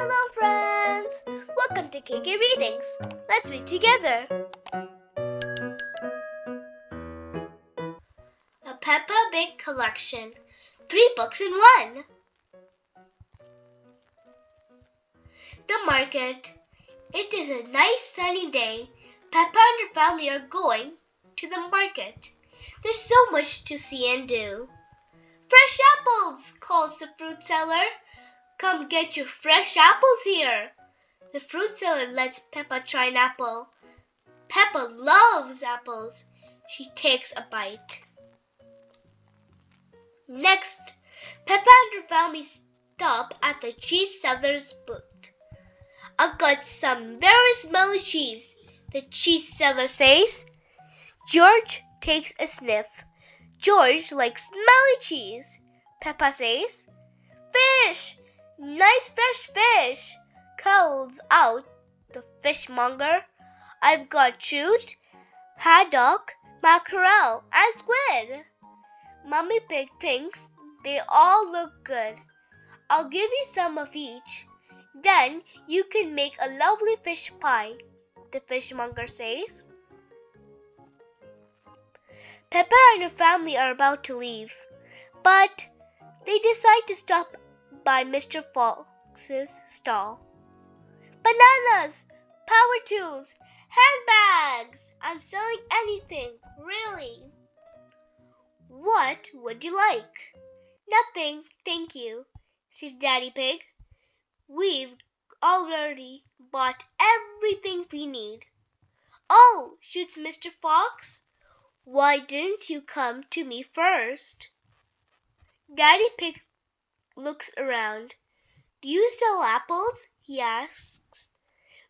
Hello friends! Welcome to KK Readings. Let's read together. A Peppa Big Collection. 3 books in 1. The Market. It is a nice sunny day. Peppa and her family are going to the market. There's so much to see and do. Fresh apples, calls the fruit seller. Come get your fresh apples here. The fruit seller lets Peppa try an apple. Peppa loves apples. She takes a bite. Next, Peppa and her family stop at the cheese seller's booth. I've got some very smelly cheese, the cheese seller says. George takes a sniff. George likes smelly cheese. Peppa says, Fish! Nice fresh fish! Calls out the fishmonger. I've got trout, haddock, mackerel, and squid. Mummy Pig thinks they all look good. I'll give you some of each. Then you can make a lovely fish pie, the fishmonger says. Peppa and her family are about to leave, but they decide to stop by Mr. Fox's stall. Bananas, power tools, handbags. I'm selling anything, really. What would you like? Nothing, thank you, says Daddy Pig. We've already bought everything we need. Oh, shoots Mr. Fox. Why didn't you come to me first? Daddy Pig looks around. Do you sell apples? He asks.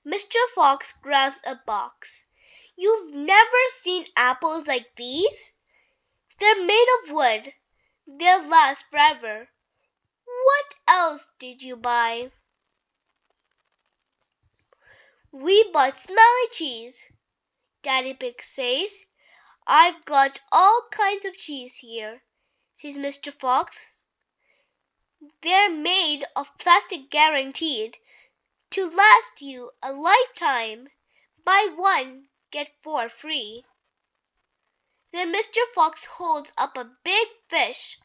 Mr. Fox grabs a box. You've never seen apples like these? They're made of wood. They'll last forever. What else did you buy? We bought smelly cheese, Daddy Pig says. I've got all kinds of cheese here, says Mr. Fox. They're made of plastic guaranteed to last you a lifetime. Buy 1, get 4 free. Then Mr. Fox holds up a big fish.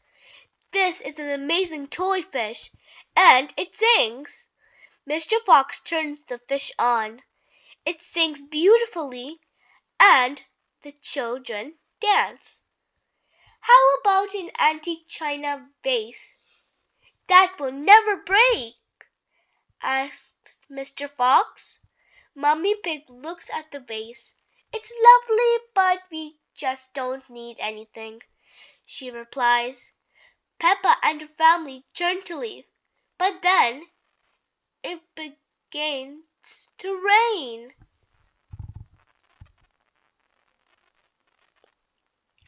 This is an amazing toy fish, and it sings. Mr. Fox turns the fish on. It sings beautifully, and the children dance. How about an antique china vase? That will never break, asks Mr. Fox. Mummy Pig looks at the vase. It's lovely, but we just don't need anything, she replies. Peppa and her family turn to leave, but then it begins to rain.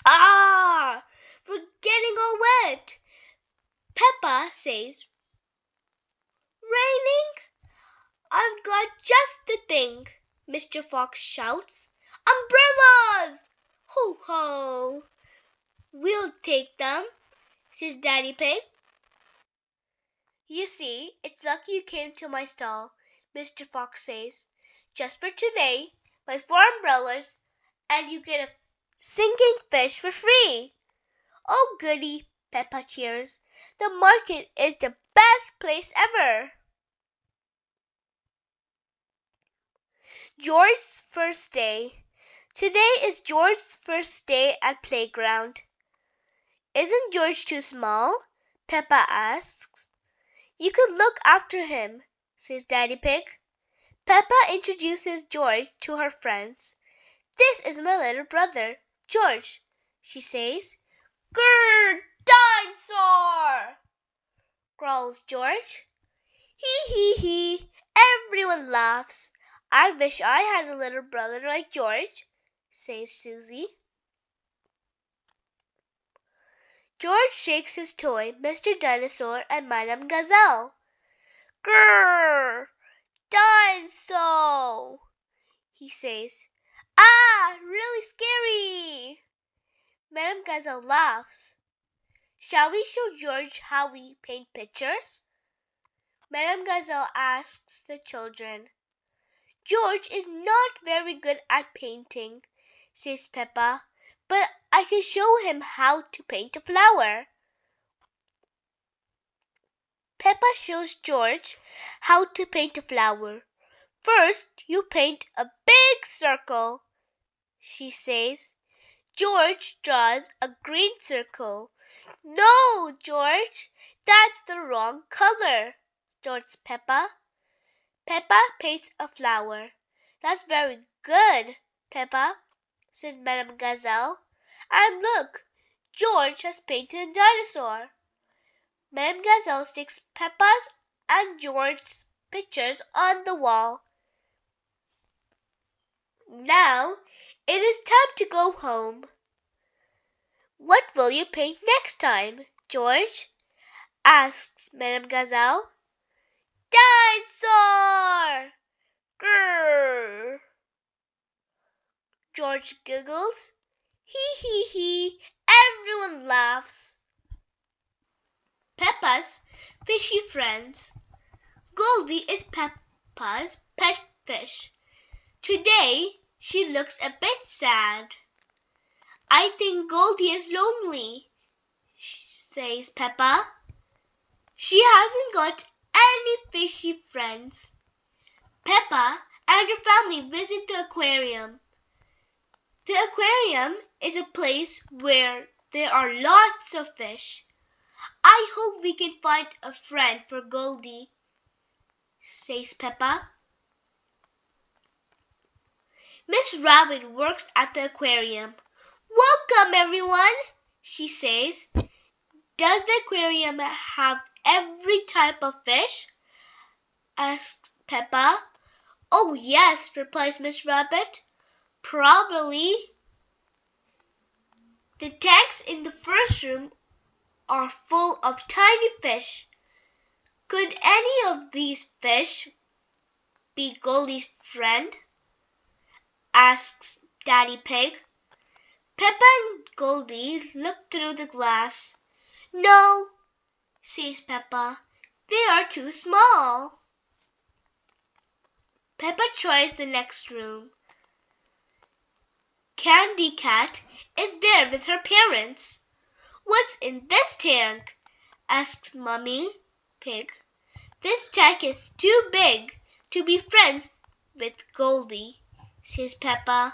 Ah! We're getting all wet, Peppa says. Raining? I've got just the thing, Mr. Fox shouts. Umbrellas! Ho ho! We'll take them, says Daddy Pig. You see, it's lucky you came to my stall, Mr. Fox says. Just for today, buy 4 umbrellas, and you get a sinking fish for free. Oh goody, Peppa cheers. The market is the best place ever. George's first day. Today is George's first day at playground. Isn't George too small? Peppa asks. You could look after him, says Daddy Pig. Peppa introduces George to her friends. This is my little brother, George, she says. Grrr, dinosaur, growls George. Hee hee hee, everyone laughs. I wish I had a little brother like George, says Suzy. George shakes his toy, Mr. Dinosaur and Madame Gazelle. Grrr, dinosaur, he says. Ah, really scary. Madame Gazelle laughs. Shall we show George how we paint pictures? Madame Gazelle asks the children. George is not very good at painting, says Peppa, but I can show him how to paint a flower. Peppa shows George how to paint a flower. First, you paint a big circle, she says. George draws a green circle. No, George, that's the wrong color, snorts Peppa. Peppa paints a flower. That's very good, Peppa, said Madame Gazelle. And look, George has painted a dinosaur. Madame Gazelle sticks Peppa's and George's pictures on the wall. Now it is time to go home. What will you paint next time, George? Asks Madame Gazelle. Dinosaur! Grrr! George giggles. Hee hee hee! Everyone laughs. Peppa's fishy friends. Goldie is Peppa's pet fish. Today she looks a bit sad. I think Goldie is lonely, says Peppa. She hasn't got any fishy friends. Peppa and her family visit the aquarium. The aquarium is a place where there are lots of fish. I hope we can find a friend for Goldie, says Peppa. Miss Rabbit works at the aquarium. Welcome, everyone, she says. Does the aquarium have every type of fish? Asks Peppa. Oh, yes, replies Miss Rabbit. Probably. The tanks in the first room are full of tiny fish. Could any of these fish be Goldie's friend? Asks Daddy Pig. Peppa and Goldie look through the glass. No, says Peppa. They are too small. Peppa tries the next room. Candy Cat is there with her parents. What's in this tank? Asks Mummy Pig. This tank is too big to be friends with Goldie, says Peppa.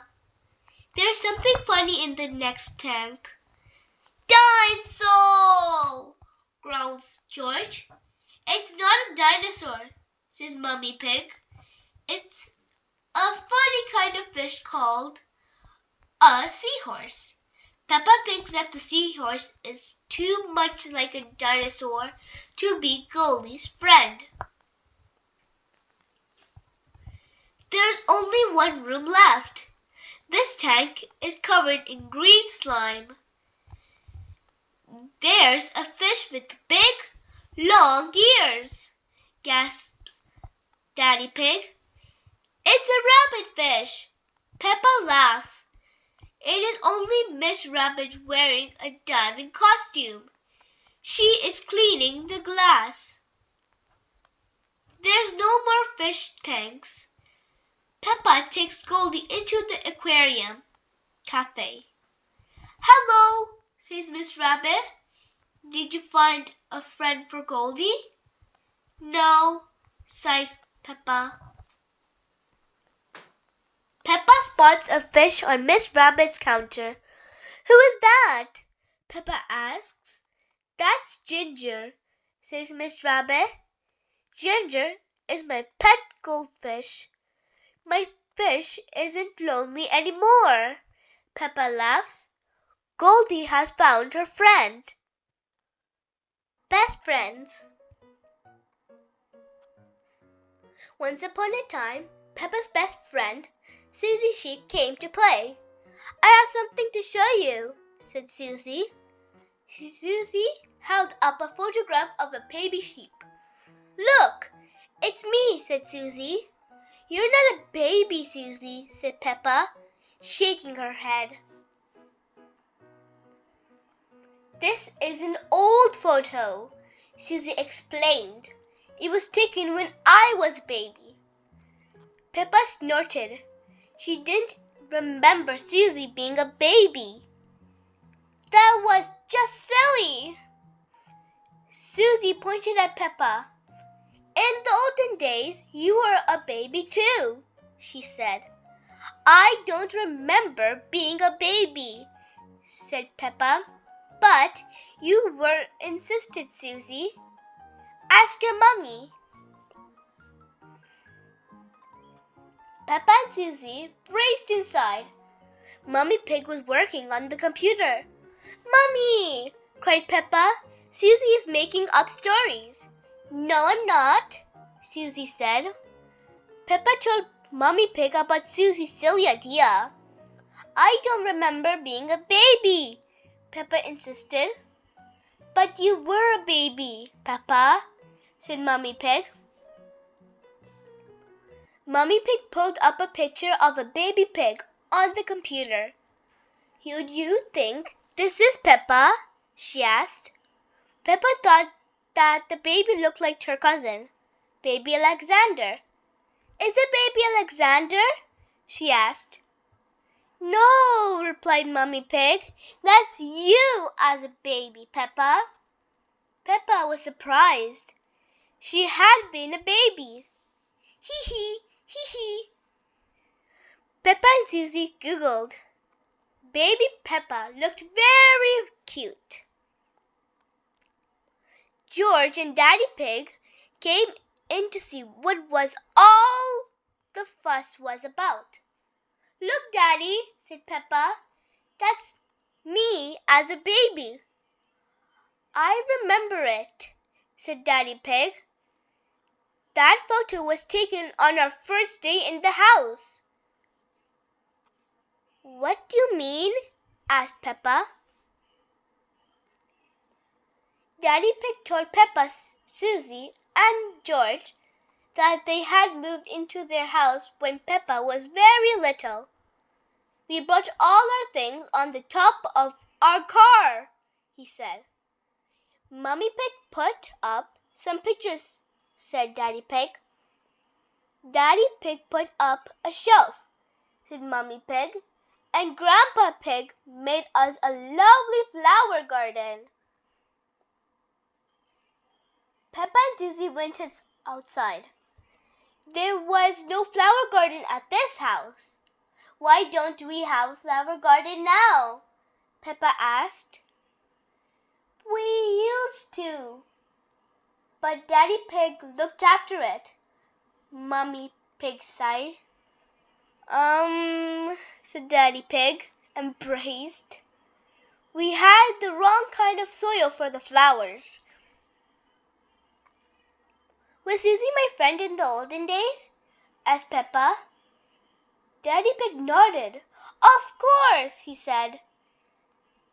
There's something funny in the next tank. Dinosaur! Growls George. It's not a dinosaur, says Mummy Pig. It's a funny kind of fish called a seahorse. Peppa thinks that the seahorse is too much like a dinosaur to be Goldie's friend. There's only one room left. This tank is covered in green slime. There's a fish with big, long ears, gasps Daddy Pig. It's a rabbit fish. Peppa laughs. It is only Miss Rabbit wearing a diving costume. She is cleaning the glass. There's no more fish tanks. Peppa takes Goldie into the aquarium cafe. Hello, says Miss Rabbit. Did you find a friend for Goldie? No, sighs Peppa. Peppa spots a fish on Miss Rabbit's counter. Who is that? Peppa asks. That's Ginger, says Miss Rabbit. Ginger is my pet goldfish. My fish isn't lonely anymore. Peppa laughs. Goldie has found her friend. Best friends. Once upon a time, Peppa's best friend, Suzy Sheep, came to play. I have something to show you, said Suzy. Suzy held up a photograph of a baby sheep. Look, it's me, said Suzy. You're not a baby, Suzy, said Peppa, shaking her head. This is an old photo, Suzy explained. It was taken when I was a baby. Peppa snorted. She didn't remember Suzy being a baby. That was just silly. Suzy pointed at Peppa. In the olden days, you were a baby too, she said. I don't remember being a baby, said Peppa. But you were, insisted Suzy. Ask your mummy. Peppa and Suzy raced inside. Mummy Pig was working on the computer. Mummy, cried Peppa, Suzy is making up stories. No, I'm not, Suzy said. Peppa told Mummy Pig about Suzy's silly idea. I don't remember being a baby, Peppa insisted. But you were a baby, Peppa, said Mummy Pig. Mummy Pig pulled up a picture of a baby pig on the computer. Who do you think this is, Peppa? She asked. Peppa thought that the baby looked like her cousin, Baby Alexander. Is it Baby Alexander? She asked. No, replied Mummy Pig. That's you as a baby, Peppa. Peppa was surprised. She had been a baby. Hee hee, hee hee. Peppa and Suzy giggled. Baby Peppa looked very cute. George and Daddy Pig came in to see what was all the fuss was about. Look, Daddy, said Peppa, that's me as a baby. I remember it, said Daddy Pig. That photo was taken on our first day in the house. What do you mean? Asked Peppa. Daddy Pig told Peppa, Suzy, and George that they had moved into their house when Peppa was very little. We brought all our things on the top of our car, he said. Mummy Pig put up some pictures, said Daddy Pig. Daddy Pig put up a shelf, said Mummy Pig, and Grandpa Pig made us a lovely flower garden. Peppa and Suzy went outside. There was no flower garden at this house. Why don't we have a flower garden now? Peppa asked. We used to, but Daddy Pig looked after it. Mummy Pig sighed. Said Daddy Pig, embraced. We had the wrong kind of soil for the flowers. Was Suzy my friend in the olden days? Asked Peppa. Daddy Pig nodded. Of course, he said.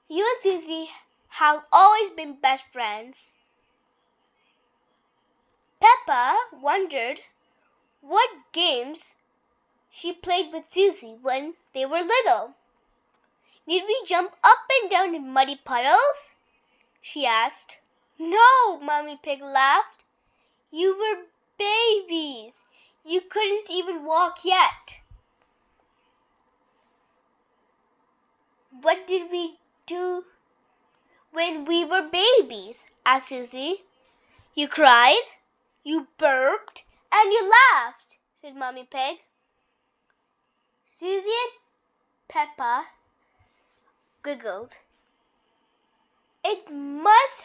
You and Suzy have always been best friends. Peppa wondered what games she played with Suzy when they were little. Did we jump up and down in muddy puddles? She asked. No, Mummy Pig laughed. You were babies. You couldn't even walk yet. What did we do when we were babies? Asked Suzy. You cried, you burped, and you laughed, said Mummy Pig. Suzy and Peppa giggled. It must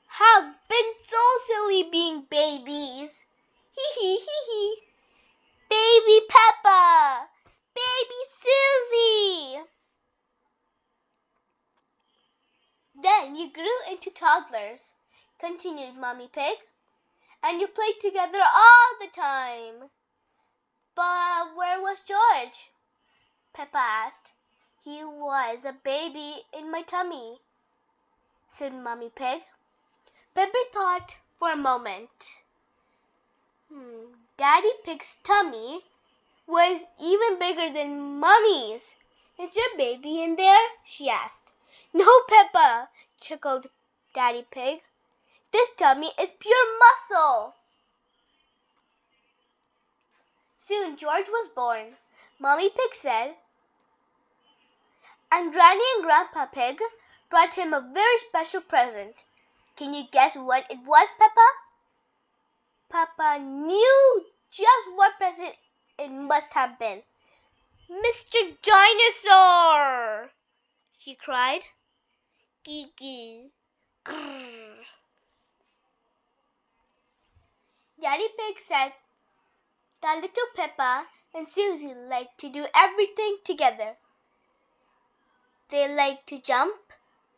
have been so silly being babies. Hee hee hee hee. Baby Peppa! Baby Suzy! Then you grew into toddlers, continued Mummy Pig, and you played together all the time. But where was George? Peppa asked. He was a baby in my tummy, said Mummy Pig. Peppa thought for a moment. Daddy Pig's tummy was even bigger than Mummy's. Is there a baby in there? She asked. No, Peppa, chuckled Daddy Pig. This tummy is pure muscle. Soon George was born, Mommy Pig said, and Granny and Grandpa Pig brought him a very special present. Can you guess what it was, Peppa? Peppa knew just what present it must have been. Mr. Dinosaur! She cried. Gee. Grrr. Daddy Pig said that little Peppa and Suzy liked to do everything together. They liked to jump,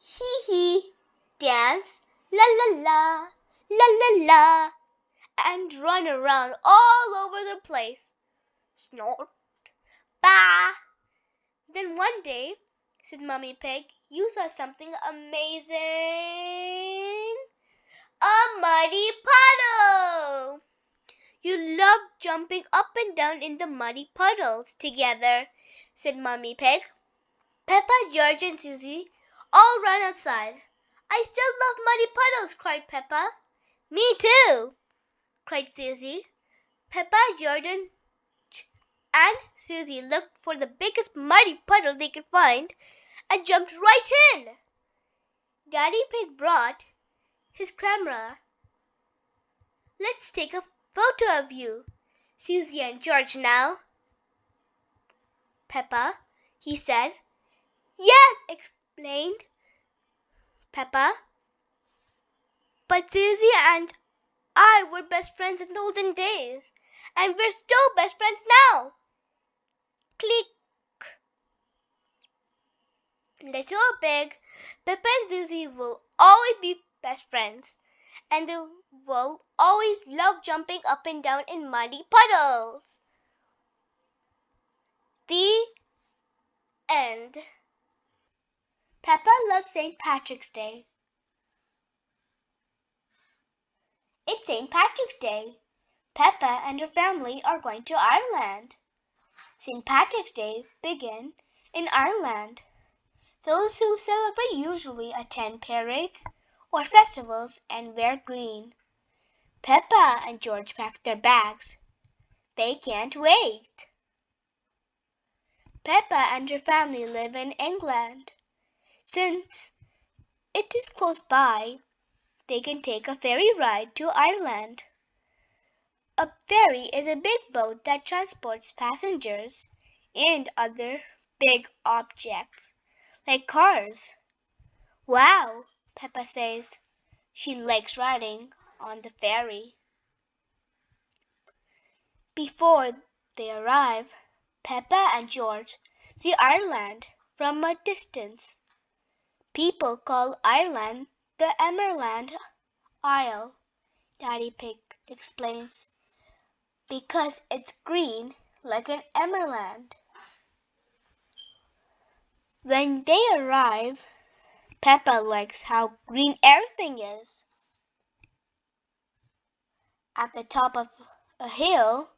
hee, dance, la la la, la la la, and run around all over the place. Snort, bah! Then one day, said Mummy Pig, you saw something amazing. A muddy puddle! You love jumping up and down in the muddy puddles together, said Mummy Pig. Peppa, George, and Suzy all ran outside. I still love muddy puddles, cried Peppa. Me too, cried Suzy. Peppa, Jordan, and Suzy looked for the biggest muddy puddle they could find and jumped right in. Daddy Pig brought his camera. Let's take a photo of you, Suzy and George now. Peppa, he said. Yes, explained Peppa. But Suzy and I were best friends in the olden days, and we're still best friends now. Click. Little or big, Peppa and Suzy will always be best friends, and they will always love jumping up and down in muddy puddles. The end. Peppa loves St. Patrick's Day. It's St. Patrick's Day. Peppa and her family are going to Ireland. St. Patrick's Day begins in Ireland. Those who celebrate usually attend parades or festivals and wear green. Peppa and George pack their bags. They can't wait. Peppa and her family live in England. Since it is close by, they can take a ferry ride to Ireland. A ferry is a big boat that transports passengers and other big objects, like cars. Wow, Peppa says. She likes riding on the ferry. Before they arrive, Peppa and George see Ireland from a distance. People call Ireland the Emerald Isle, Daddy Pig explains, because it's green like an emerald. When they arrive, Peppa likes how green everything is. At the top of a hill,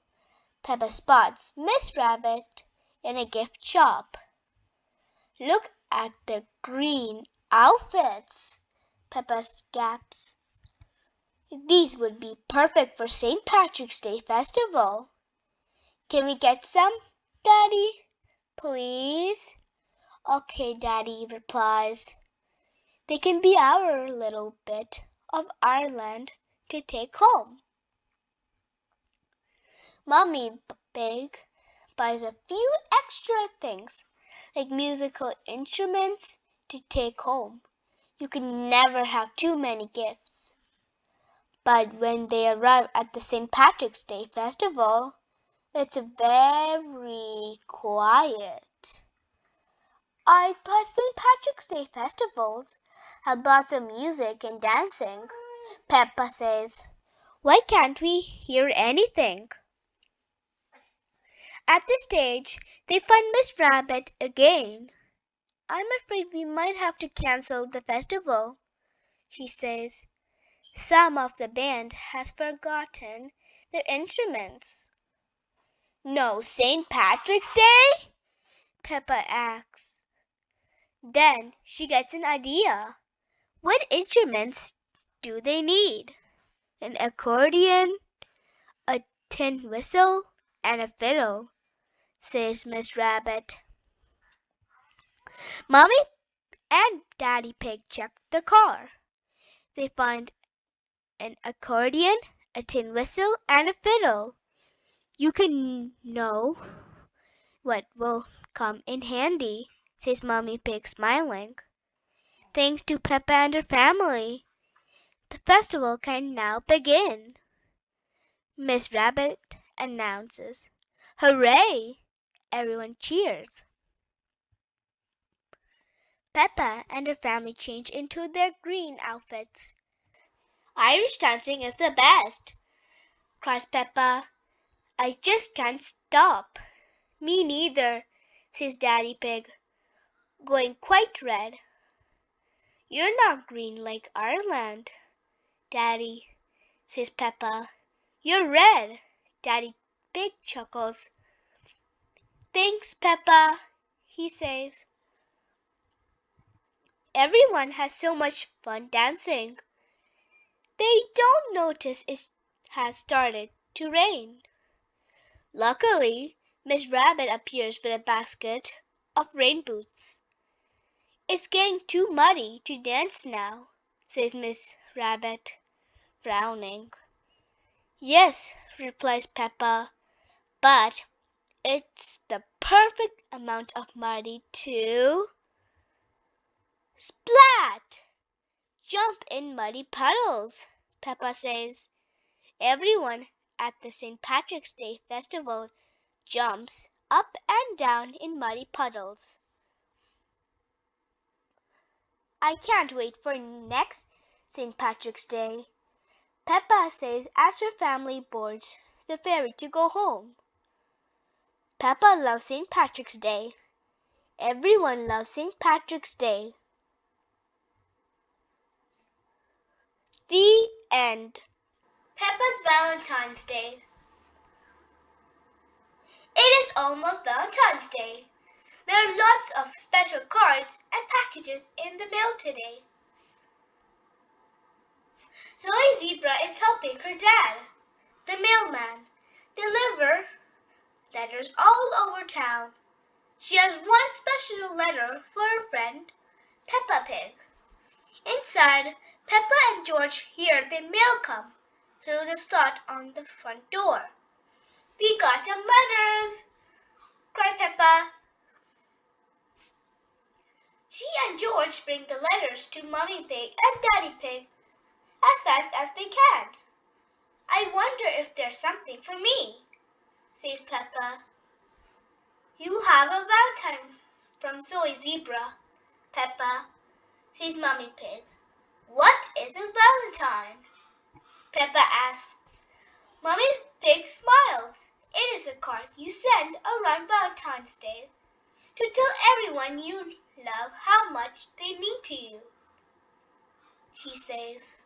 Peppa spots Miss Rabbit in a gift shop. Look at the green outfits, Peppa gasps. These would be perfect for St. Patrick's Day festival. Can we get some, Daddy? Please? Okay, Daddy replies. They can be our little bit of Ireland to take home. Mummy Pig buys a few extra things, like musical instruments, to take home. You can never have too many gifts. But when they arrive at the St. Patrick's Day festival, it's very quiet. I thought St. Patrick's Day festivals had lots of music and dancing, Peppa says. Why can't we hear anything? At this stage, they find Miss Rabbit again. I'm afraid we might have to cancel the festival, she says. Some of the band has forgotten their instruments. No St. Patrick's Day? Peppa asks. Then she gets an idea. What instruments do they need? An accordion? A tin whistle? and a fiddle," says Miss Rabbit. Mommy and Daddy Pig check the car. They find an accordion, a tin whistle, and a fiddle. "You can know what will come in handy," says Mommy Pig, smiling. "Thanks to Peppa and her family, the festival can now begin," Miss Rabbit announces. "Hooray!" Everyone cheers. Peppa and her family change into their green outfits. "Irish dancing is the best," cries Peppa. "I just can't stop." "Me neither," says Daddy Pig, going quite red. "You're not green like Ireland, Daddy," says Peppa. "You're red." Daddy Pig chuckles. "Thanks, Peppa," he says. Everyone has so much fun dancing. They don't notice it has started to rain. Luckily, Miss Rabbit appears with a basket of rain boots. "It's getting too muddy to dance now," says Miss Rabbit, frowning. "Yes," replies Peppa, "but it's the perfect amount of muddy to—" Splat! "Jump in muddy puddles," Peppa says. Everyone at the St. Patrick's Day festival jumps up and down in muddy puddles. "I can't wait for next St. Patrick's Day," Peppa says as her family boards the ferry to go home. Peppa loves St. Patrick's Day. Everyone loves St. Patrick's Day. The end. Peppa's Valentine's Day. It is almost Valentine's Day. There are lots of special cards and packages in the mail today. Zoe Zebra is helping her dad, the mailman, deliver letters all over town. She has one special letter for her friend, Peppa Pig. Inside, Peppa and George hear the mail come through the slot on the front door. "We got some letters!" cried Peppa. She and George bring the letters to Mummy Pig and Daddy Pig as fast as they can. "I wonder if there's something for me," says Peppa. "You have a Valentine from Zoe Zebra, Peppa," says Mummy Pig. "What is a Valentine?" Peppa asks. Mummy Pig smiles. "It is a card you send around Valentine's Day to tell everyone you love how much they mean to you," she says.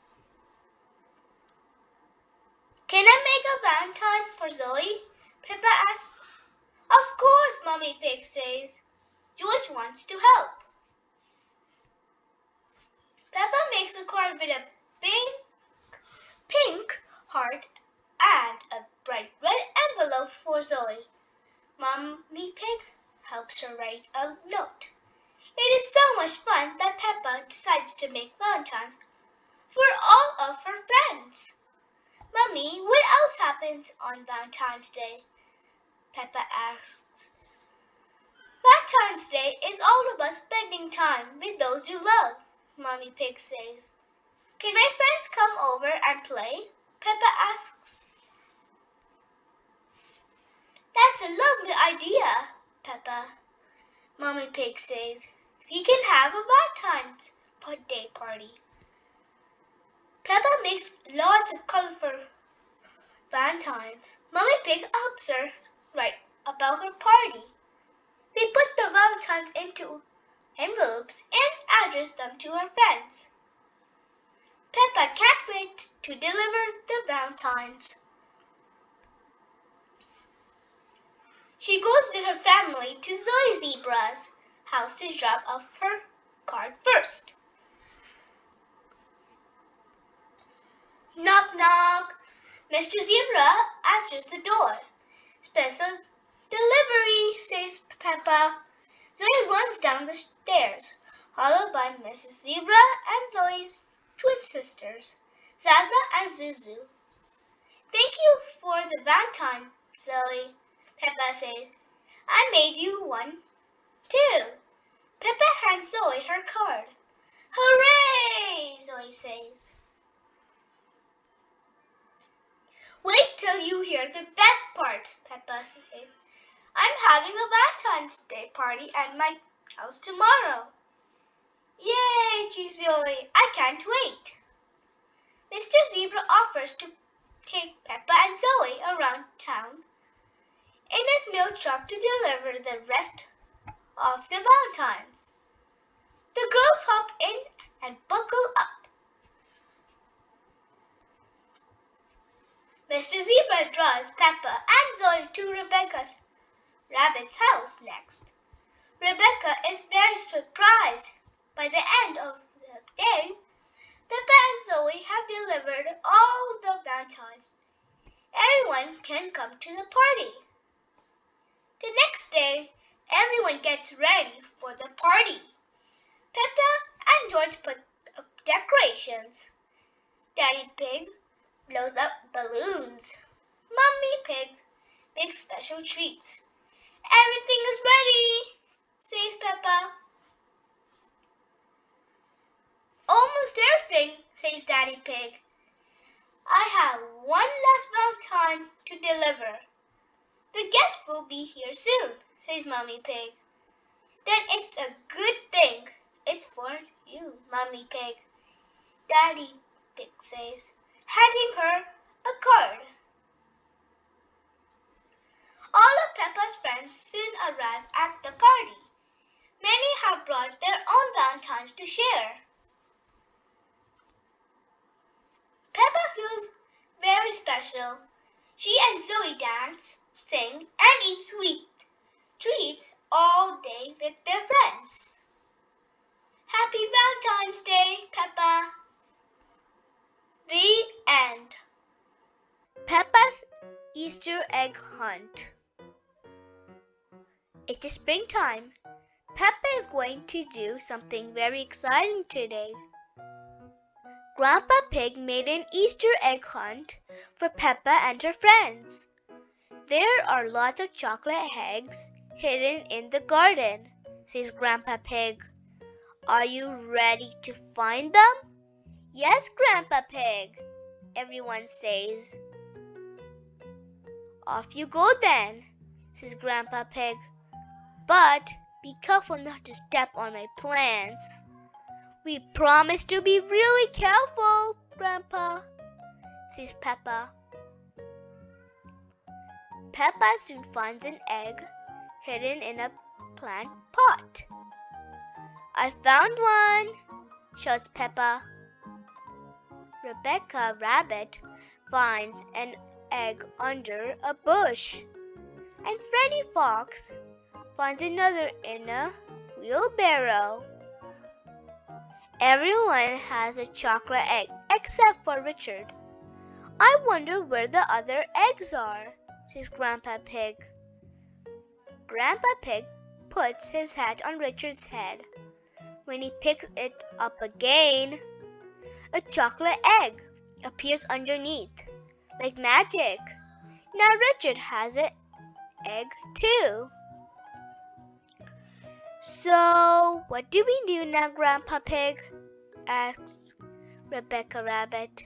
"Can I make a Valentine for Zoe?" Peppa asks. "Of course," Mummy Pig says. "George wants to help." Peppa makes a card with a pink heart and a bright red envelope for Zoe. Mummy Pig helps her write a note. It is so much fun that Peppa decides to make Valentines for all of her friends. "Mummy, what else happens on Valentine's Day?" Peppa asks. "Valentine's Day is all about spending time with those you love," Mummy Pig says. "Can my friends come over and play?" Peppa asks. "That's a lovely idea, Peppa," Mummy Pig says. "We can have a Valentine's Day party." Peppa makes lots of colorful valentines. Mummy Pig helps her write about her party. They put the valentines into envelopes and address them to her friends. Peppa can't wait to deliver the valentines. She goes with her family to Zoe Zebra's house to drop off her card first. "Knock, knock." Mr. Zebra answers the door. Special delivery, says Peppa. Zoe runs down the stairs, followed by Mrs. Zebra and Zoe's twin sisters, Zaza and Zuzu. Thank you for the Valentine, Zoe, Peppa says. I made you one, too. Peppa hands Zoe her card. Hooray, Zoe says. Wait till you hear the best part, Peppa says. I'm having a Valentine's Day party at my house tomorrow. Yay, cheers Zoe. I can't wait. Mr. Zebra offers to take Peppa and Zoe around town in his milk truck to deliver the rest of the Valentines. The girls hop in and buckle up. Mr. Zebra draws Peppa and Zoe to Rebecca's rabbit's house next. Rebecca is very surprised. By the end of the day, Peppa and Zoe have delivered all the Valentines. Everyone can come to the party. The next day, everyone gets ready for the party. Peppa and George put up decorations. Daddy Pig blows up balloons. Mummy Pig makes special treats. Everything is ready, says Peppa. Almost everything, says Daddy Pig. I have one last Valentine to deliver. The guest will be here soon, says Mummy Pig. Then it's a good thing. It's for you, Mummy Pig, Daddy Pig says, handing her a card. All of Peppa's friends soon arrive at the party. Many have brought their own Valentines to share. Peppa feels very special. She and Zoe dance, sing, and eat sweet treats all day with their friends. Happy Valentine's Day, Peppa. The end. Peppa's Easter egg hunt. It is springtime. Peppa is going to do something very exciting today. Grandpa Pig made an Easter egg hunt for Peppa and her friends. There are lots of chocolate eggs hidden in the garden, says Grandpa Pig. Are you ready to find them? Yes, Grandpa Pig, everyone says. Off you go then, says Grandpa Pig. But be careful not to step on my plants. We promise to be really careful, Grandpa, says Peppa. Peppa soon finds an egg hidden in a plant pot. I found one, shouts Peppa. Rebecca Rabbit finds an egg under a bush. And Freddy Fox finds another in a wheelbarrow. Everyone has a chocolate egg except for Richard. I wonder where the other eggs are, says Grandpa Pig. Grandpa Pig puts his hat on Richard's head. When he picks it up again, a chocolate egg appears underneath, like magic. Now Richard has an egg too. So, what do we do now, Grandpa Pig? Asks Rebecca Rabbit.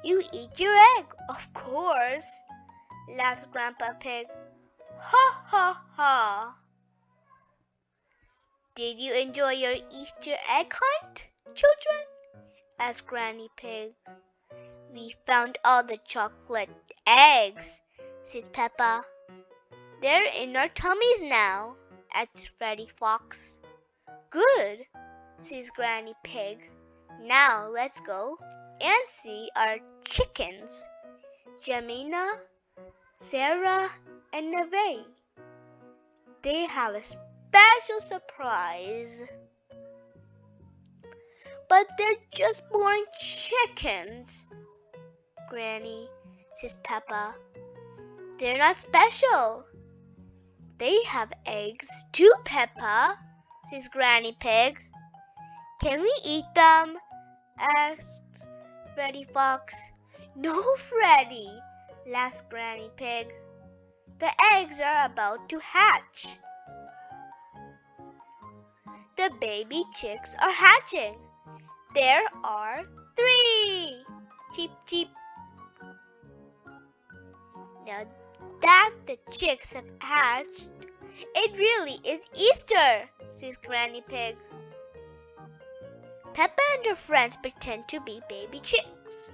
You eat your egg, of course, laughs Grandpa Pig. Ha ha ha. Did you enjoy your Easter egg hunt, children? Asked Granny Pig. We found all the chocolate eggs, says Peppa. They're in our tummies now, adds Freddy Fox. Good, says Granny Pig. Now let's go and see our chickens, Jamina, Sarah, and Neve. They have a special surprise. But they're just boring chickens, Granny, says Peppa. They're not special. They have eggs too, Peppa, says Granny Pig. Can we eat them? Asks Freddy Fox. No, Freddy, laughs Granny Pig. The eggs are about to hatch. The baby chicks are hatching. There are 3. Cheep, cheep. Now that the chicks have hatched, it really is Easter, says Granny Pig. Peppa and her friends pretend to be baby chicks.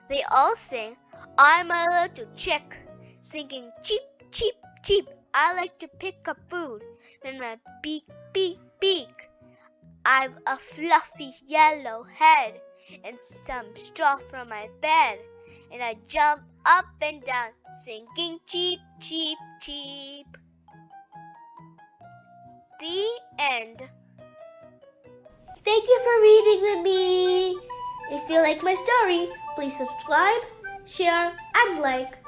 They all sing, I'm a little chick, singing cheep, cheep, cheep. I like to pick up food with my beak, beak, beak. I've a fluffy yellow head and some straw from my bed, and I jump up and down, singing cheep, cheep, cheep. The end. Thank you for reading with me. If you like my story, please subscribe, share, and like.